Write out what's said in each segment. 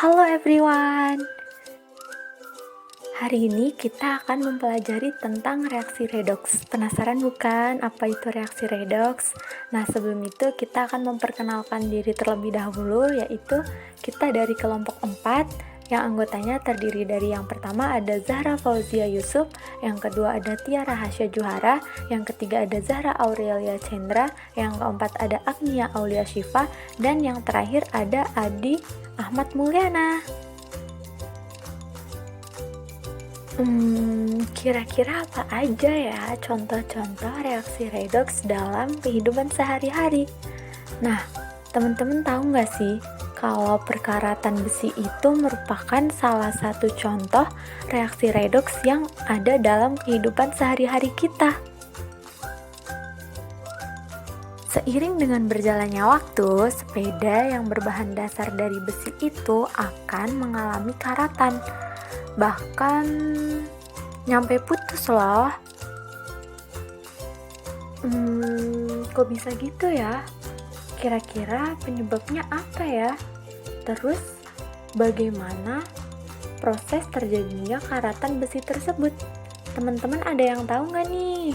Halo everyone. Hari ini kita akan mempelajari tentang reaksi redoks. Penasaran bukan apa itu reaksi redoks? Nah, sebelum itu kita akan memperkenalkan diri terlebih dahulu, yaitu kita dari kelompok 4 yang anggotanya terdiri dari yang pertama ada Zahra Fauzia Yusuf, yang kedua ada Tiara Hasya Juhara, yang ketiga ada Zahra Aurelia Cendra, yang keempat ada Agnia Aulia Syifa, dan yang terakhir ada Adi Ahmad Mulyana. Kira-kira apa aja ya contoh-contoh reaksi redoks dalam kehidupan sehari-hari? Nah, teman-teman tahu nggak sih kalau perkaratan besi itu merupakan salah satu contoh reaksi redoks yang ada dalam kehidupan sehari-hari kita. Seiring dengan berjalannya waktu, sepeda yang berbahan dasar dari besi itu akan mengalami karatan. Bahkan nyampe putus loh. Kok bisa gitu ya? Kira-kira penyebabnya apa ya? Terus bagaimana proses terjadinya karatan besi tersebut? Teman-teman ada yang tahu nggak nih?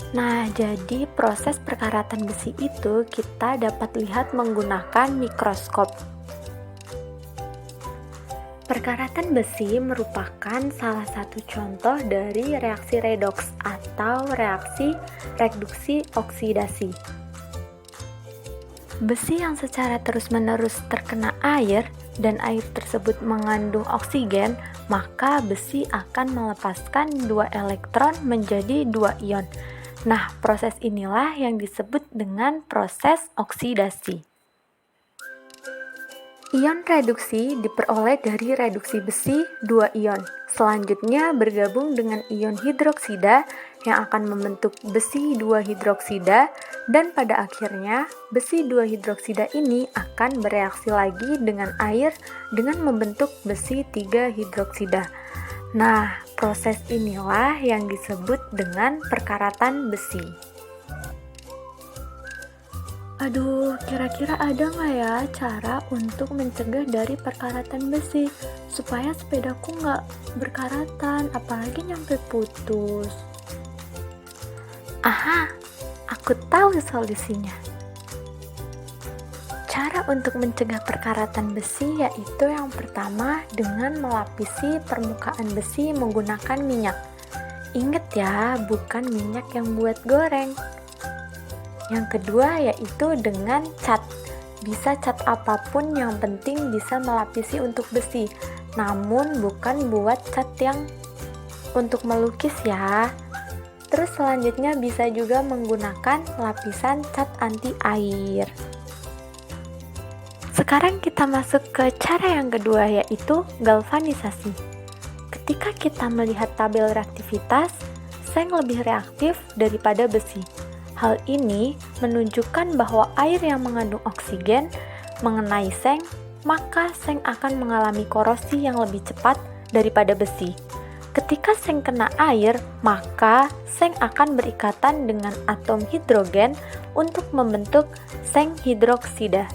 Nah, jadi proses perkaratan besi itu kita dapat lihat menggunakan mikroskop. Perkaratan besi merupakan salah satu contoh dari reaksi redoks atau reaksi reduksi oksidasi. Besi yang secara terus-menerus terkena air dan air tersebut mengandung oksigen, maka besi akan melepaskan 2 elektron menjadi 2 ion. Nah, proses inilah yang disebut dengan proses oksidasi. Ion reduksi diperoleh dari reduksi besi 2 ion. Selanjutnya bergabung dengan ion hidroksida yang akan membentuk besi 2 hidroksida, dan pada akhirnya besi 2 hidroksida ini akan bereaksi lagi dengan air dengan membentuk besi 3 hidroksida. Nah, proses inilah yang disebut dengan perkaratan besi. Aduh, kira-kira ada nggak ya cara untuk mencegah dari perkaratan besi supaya sepedaku nggak berkaratan, apalagi nyampe putus? Aha, aku tahu solusinya. Cara untuk mencegah perkaratan besi yaitu yang pertama dengan melapisi permukaan besi menggunakan minyak. Ingat ya, bukan minyak yang buat goreng. Yang kedua yaitu dengan cat. Bisa cat apapun, yang penting bisa melapisi untuk besi. Namun bukan buat cat yang untuk melukis ya. Terus selanjutnya bisa juga menggunakan lapisan cat anti air. Sekarang kita masuk ke cara yang kedua yaitu galvanisasi. Ketika kita melihat tabel reaktivitas, seng lebih reaktif daripada besi. Hal ini menunjukkan bahwa air yang mengandung oksigen mengenai seng, maka seng akan mengalami korosi yang lebih cepat daripada besi. Ketika seng kena air, maka seng akan berikatan dengan atom hidrogen untuk membentuk seng hidroksida.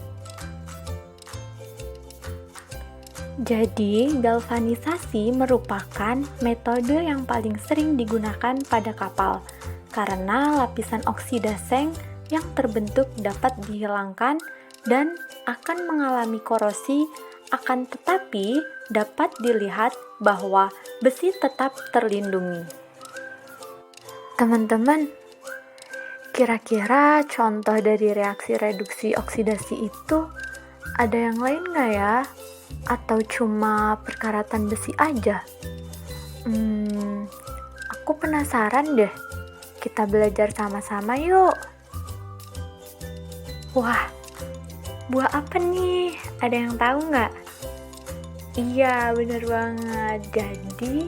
Jadi, galvanisasi merupakan metode yang paling sering digunakan pada kapal, karena lapisan oksida seng yang terbentuk dapat dihilangkan dan akan mengalami korosi, akan tetapi dapat dilihat bahwa besi tetap terlindungi. Teman-teman, kira-kira contoh dari reaksi reduksi oksidasi itu ada yang lain nggak ya? Atau cuma perkaratan besi aja? Aku penasaran deh. Kita belajar sama-sama yuk. Wah, buah apa nih? Ada yang tahu nggak? Iya, bener banget. Jadi,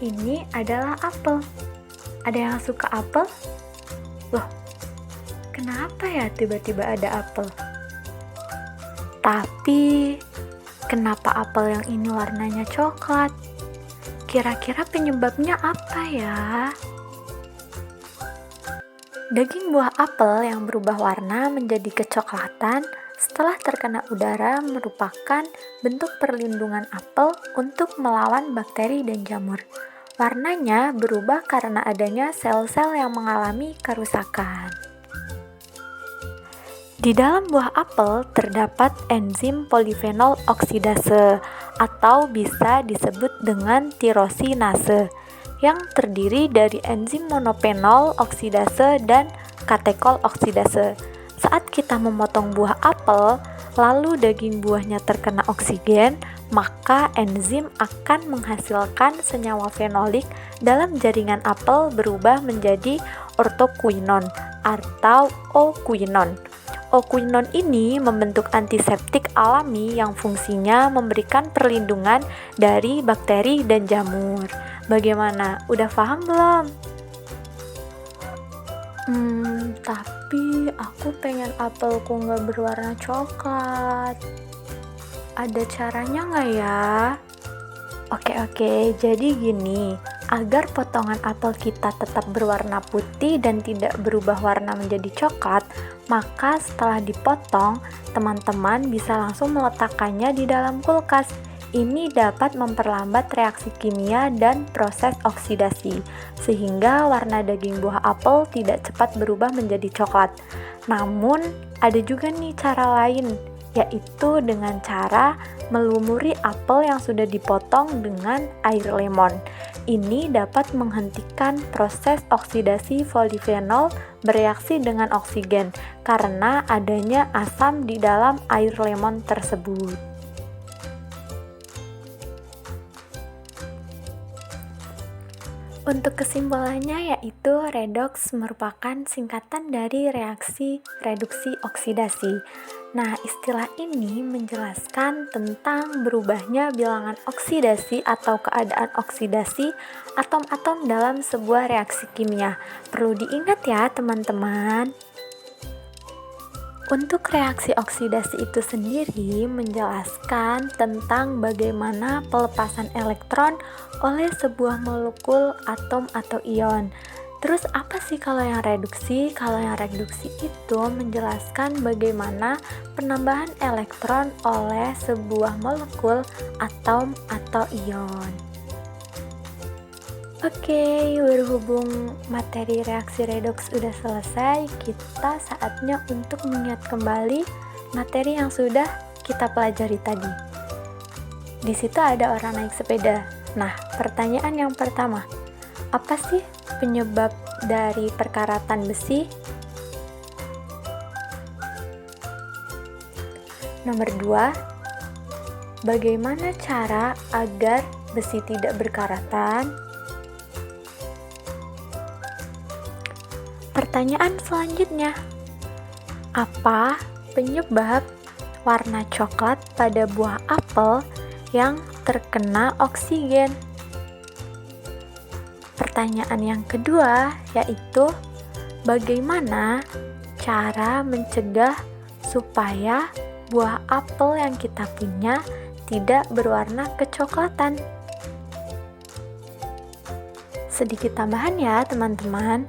ini adalah apel. Ada yang suka apel? Loh, kenapa ya tiba-tiba ada apel? Tapi, kenapa apel yang ini warnanya coklat? Kira-kira penyebabnya apa ya? Daging buah apel yang berubah warna menjadi kecoklatan setelah terkena udara merupakan bentuk perlindungan apel untuk melawan bakteri dan jamur. Warnanya berubah karena adanya sel-sel yang mengalami kerusakan. Di dalam buah apel terdapat enzim polifenol oksidase atau bisa disebut dengan tirosinase yang terdiri dari enzim monofenol oksidase dan katekol oksidase. Saat kita memotong buah apel, lalu daging buahnya terkena oksigen, maka enzim akan menghasilkan senyawa fenolik dalam jaringan apel berubah menjadi ortokuinon atau O-kuinon. O-kuinon ini membentuk antiseptik alami yang fungsinya memberikan perlindungan dari bakteri dan jamur. Bagaimana? Udah paham belum? Tapi aku pengen apelku nggak berwarna coklat. Ada caranya nggak ya? Oke, jadi gini. Agar potongan apel kita tetap berwarna putih dan tidak berubah warna menjadi coklat, maka setelah dipotong, teman-teman bisa langsung meletakkannya di dalam kulkas. Ini dapat memperlambat reaksi kimia dan proses oksidasi, sehingga warna daging buah apel tidak cepat berubah menjadi coklat. Namun, ada juga nih cara lain, yaitu dengan cara melumuri apel yang sudah dipotong dengan air lemon. Ini dapat menghentikan proses oksidasi polifenol bereaksi dengan oksigen karena adanya asam di dalam air lemon tersebut. Untuk kesimpulannya yaitu redoks merupakan singkatan dari reaksi reduksi oksidasi. Nah, istilah ini menjelaskan tentang berubahnya bilangan oksidasi atau keadaan oksidasi atom-atom dalam sebuah reaksi kimia. Perlu diingat ya, teman-teman. Untuk reaksi oksidasi itu sendiri menjelaskan tentang bagaimana pelepasan elektron oleh sebuah molekul, atom, atau ion. Terus apa sih kalau yang reduksi? Kalau yang reduksi itu menjelaskan bagaimana penambahan elektron oleh sebuah molekul, atom, atau ion. Oke, berhubung materi reaksi redoks udah selesai, kita saatnya untuk mengingat kembali materi yang sudah kita pelajari tadi. Di situ ada orang naik sepeda. Nah, pertanyaan yang pertama, apa sih penyebab dari perkaratan besi? Nomor 2, bagaimana cara agar besi tidak berkaratan? Pertanyaan selanjutnya, apa penyebab warna coklat pada buah apel yang terkena oksigen? Pertanyaan yang kedua yaitu, bagaimana cara mencegah supaya buah apel yang kita punya tidak berwarna kecoklatan? Sedikit tambahan ya teman-teman.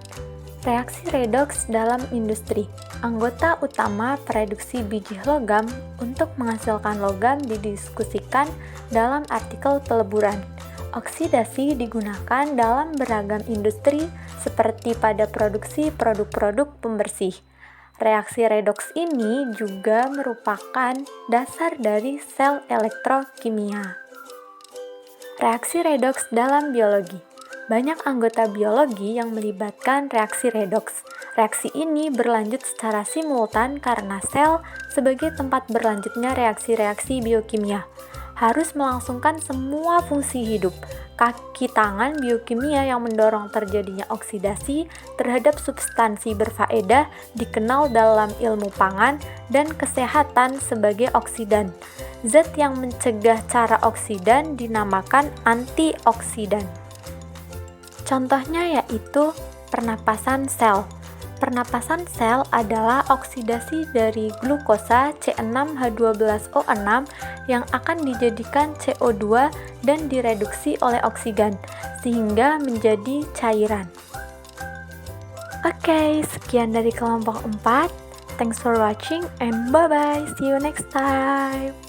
Reaksi redoks dalam industri. Anggota utama produksi biji logam untuk menghasilkan logam didiskusikan dalam artikel peleburan. Oksidasi digunakan dalam beragam industri seperti pada produksi produk-produk pembersih. Reaksi redoks ini juga merupakan dasar dari sel elektrokimia. Reaksi redoks dalam biologi. Banyak anggota biologi yang melibatkan reaksi redoks. Reaksi ini berlanjut secara simultan karena sel sebagai tempat berlanjutnya reaksi-reaksi biokimia harus melangsungkan semua fungsi hidup. Kaki tangan biokimia yang mendorong terjadinya oksidasi terhadap substansi berfaedah dikenal dalam ilmu pangan dan kesehatan sebagai oksidan. Zat yang mencegah cara oksidan dinamakan antioksidan. Contohnya yaitu pernapasan sel. Pernapasan sel adalah oksidasi dari glukosa C6H12O6 yang akan dijadikan CO2 dan direduksi oleh oksigen, sehingga menjadi cairan. Oke, sekian dari kelompok 4. Thanks for watching and bye-bye. See you next time.